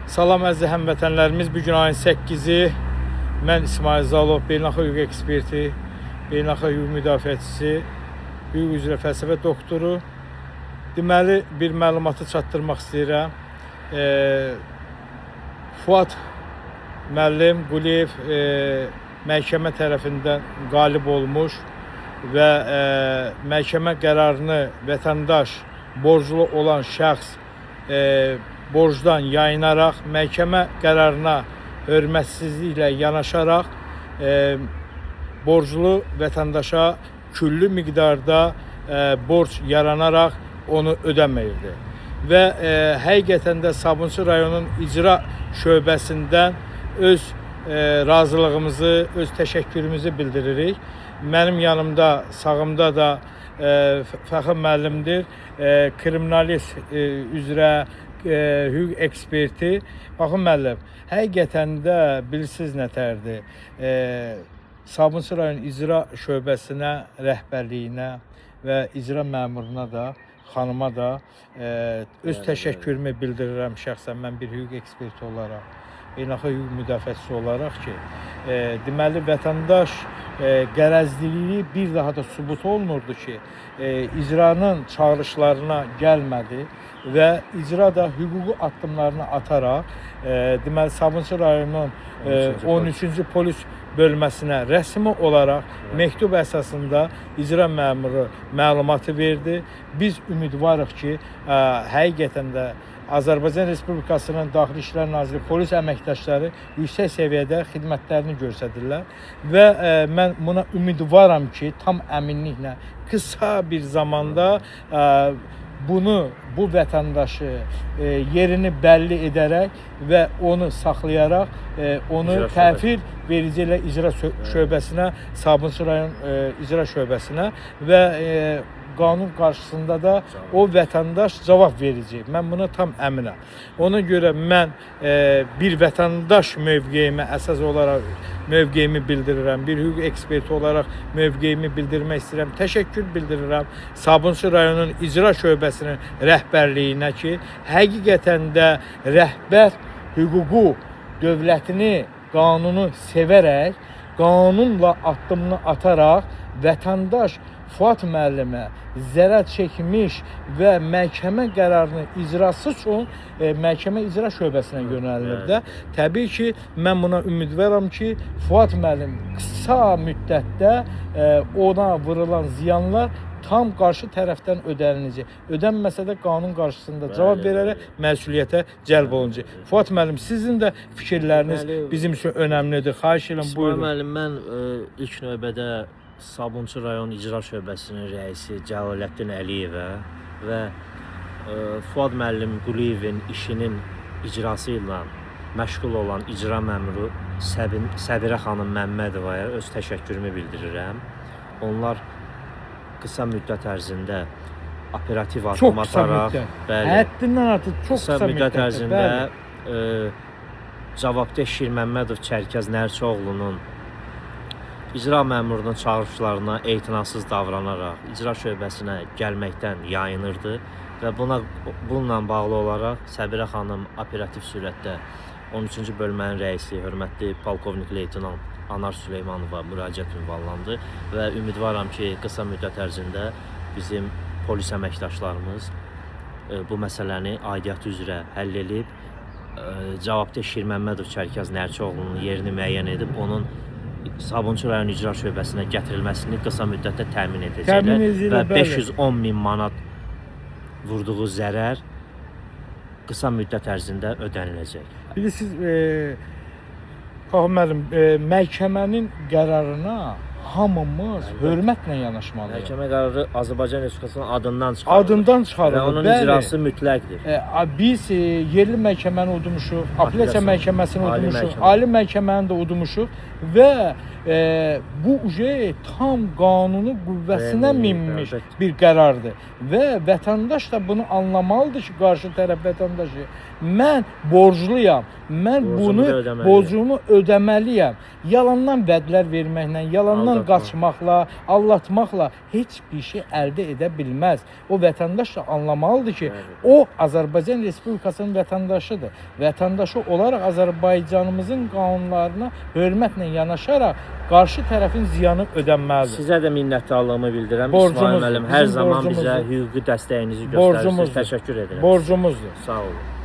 Salam əziz həmvətənlərimiz, bugün ayın 8-i mən İsmail Zalov, beynəlxalq hüquq eksperti, beynəlxalq hüquq müdafiəçisi, hüquq üzrə fəlsəfə doktoru. Deməli, bir məlumatı çatdırmaq istəyirəm. Fuad müəllim Quliyev məhkəmə tərəfindən qalib olmuş və məhkəmə qərarını vətəndaş, borclu olan şəxs borcdan yayınaraq, məhkəmə qərarına hörmətsizliklə yanaşaraq borclu vətəndaşa küllü miqdarda borc yaranaraq onu ödəməyirdi. Və həqiqətən də Sabunçu rayonun icra şöbəsindən öz razılığımızı, öz təşəkkürümüzü bildiririk. Mənim yanımda, sağımda da Fəxr müəllimdir, kriminalist üzrə hüquq eksperti. Baxın müəllim, həqiqətən də bilirsiniz nətərdir? Sabunçu rayon icra şöbəsinə, rəhbərliyinə və icra məmuruna da, xanıma da öz təşəkkürümü bildirirəm şəxsən, mən bir hüquq eksperti olaraq, beynəlxalq hüquq müdafiəçisi olaraq ki, deməli vətəndaş qərəzliliyi bir daha da sübut olunurdu ki, icranın çağırışlarına gəlmədi və icra da hüquqi addımlarını ataraq, deməli Sabunçu rayonunun 13-cü polis bölməsinə rəsmi olaraq məktub əsasında icra məmuru məlumatı verdi. Biz ümidvarıq ki, həqiqətən də Azərbaycan Respublikasının Daxili İşlər Naziri polis əməkdaşları yüksək səviyyədə xidmətlərini göstərirlər və mən buna ümidvaram ki, tam əminliklə qısa bir zamanda bu vətəndaşı yerini bəlli edərək və onu saxlayaraq onu təhvil verici ilə icra şöbəsinə, Sabunçu rayon icra şöbəsinə və qanun qarşısında da o vətəndaş cavab verəcək. Mən buna tam əminəm. Ona görə mən bir vətəndaş mövqeyimə əsas olaraq mövqeyimi bildirirəm. Bir hüquq eksperti olaraq mövqeyimi bildirmək istəyirəm. Təşəkkür bildirirəm Sabunçu rayonun icra şöbəsinin rəhbərliyinə ki, həqiqətən də rəhbər hüququ, dövlətini, qanunu sevərək, qanunla addımını ataraq vətəndaş Fuad müəllimə zərər çəkmiş və məhkəmə qərarının icrası üçün məhkəmə icra şöbəsinə yönəlilir də. Təbii ki, mən buna ümidvaram ki, Fuad müəllim qısa müddətdə ona vurulan ziyanlar tam qarşı tərəfdən ödəniləcək. Ödənməsə də qanun qarşısında cavab verərək məsuliyyətə cəlb olunacaq. Fuad müəllim, sizin də fikirləriniz bizim üçün önəmlidir. Xahiş edirəm, buyurun. İsmail müəllim, mən ilk növbədə Sabunçu rayon icra şöbəsinin rəisi Cəlaləddin Əliyevə və Fuad müəllim Quliyevin işinin icrası ilə məşğul olan icra məmuru Səbirə xanım Məmmədovaya öz təşəkkürümü bildirirəm. Onlar qısa müddət ərzində operativ addım ataraq, həddindən artıq çox qısa müddət ərzində cavabdeh Şir Məmmədov Çərkəz Nərçioğlunun icra məmurunun çağırışlarına etinasız davranaraq icra şöbəsinə gəlməkdən yayınırdı və bununla bağlı olaraq Səbirə xanım operativ sürətdə 13-cü bölmənin rəisi, hörmətli polkovnik leytenant Anar Süleymanova müraciət ünvanlandı və ümidvaram ki, qısa müddət ərzində bizim polis əməkdaşlarımız bu məsələni aidiyyatı üzrə həll edib, cavabdeh Şir Məmmədov Çərkəz Nərçioğlunun yerini müəyyən edib, onun Sabunçu rayon icra şöbəsinə gətirilməsini qısa müddətdə təmin edəcəklər və 510 min manat vurduğu zərər qısa müddət ərzində ödəniləcək. Bilirsiniz, Fəxr müəllim, məhkəmənin qərarına hamımız hörmətlə yanaşmalıyıq. Məhkəmə qərarı Azərbaycan Respublikasının adından çıxarılır. Adından çıxarılır. Və onun icrası mütləqdir. Biz yerli məhkəməni udmuşuq, apellyasiya məhkəməsini udmuşuq, ali məhkəməni də udmuşuq və bu tam qanunu qüvvəsinə minmiş bir qərardır və vətəndaş da bunu anlamalıdır ki, qarşı tərəf vətəndaşı mən borcluyam. Mən Borcumu bunu da ödəməliyəm. borcumu ödəməliyəm. Yalandan vədlər verməklə, yalandan Aldatma. qaçmaqla, aldatmaqla heç bir şey əldə edə bilməz. O vətəndaş da anlamalıdır ki, Bəli. o Azərbaycan Respublikasının vətəndaşıdır. Vətəndaşı olaraq Azərbaycanımızın qanunlarına hörmətlə yanaşaraq qarşı tərəfin ziyanı ödənməlidir. Sizə də minnətdarlığımı bildirirəm. Borcumuzdur, İsmail müəllim hər bizim zaman bizə borcumuzdur. hüquqi dəstəyinizi göstərirsiniz. Borcumuzdur. Təşəkkür edirəm. Borcumuzdur. Sağ olun.